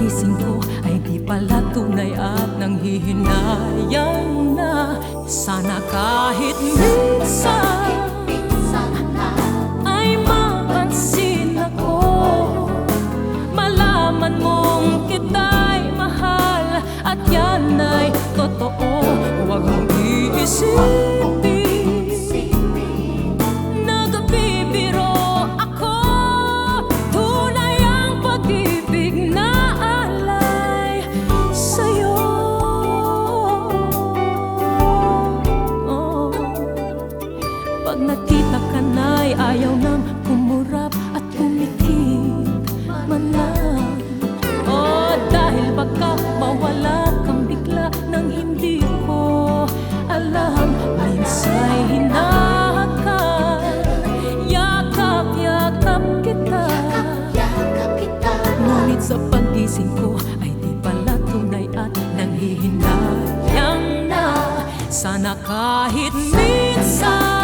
pagising ko ay di pala tunay at nanghihinayang na. Sana kahit minsan ay mapansin ako, malaman mong kita'y mahal at yan ay totoo. Huwag mong iisipin nagbibiro ako, tunay ang pag-ibig na alay sa'yo. Pag nakita ka na'y ayaw nang kumurap at pumikit man lang. Dahil baka mawala kang bigla nang hindi ko alam. Minsa'y hinahakan, yakap-yakap kita, ngunit sa pagising ko ay di pala tunay at nanghihinayang na. Sana kahit minsan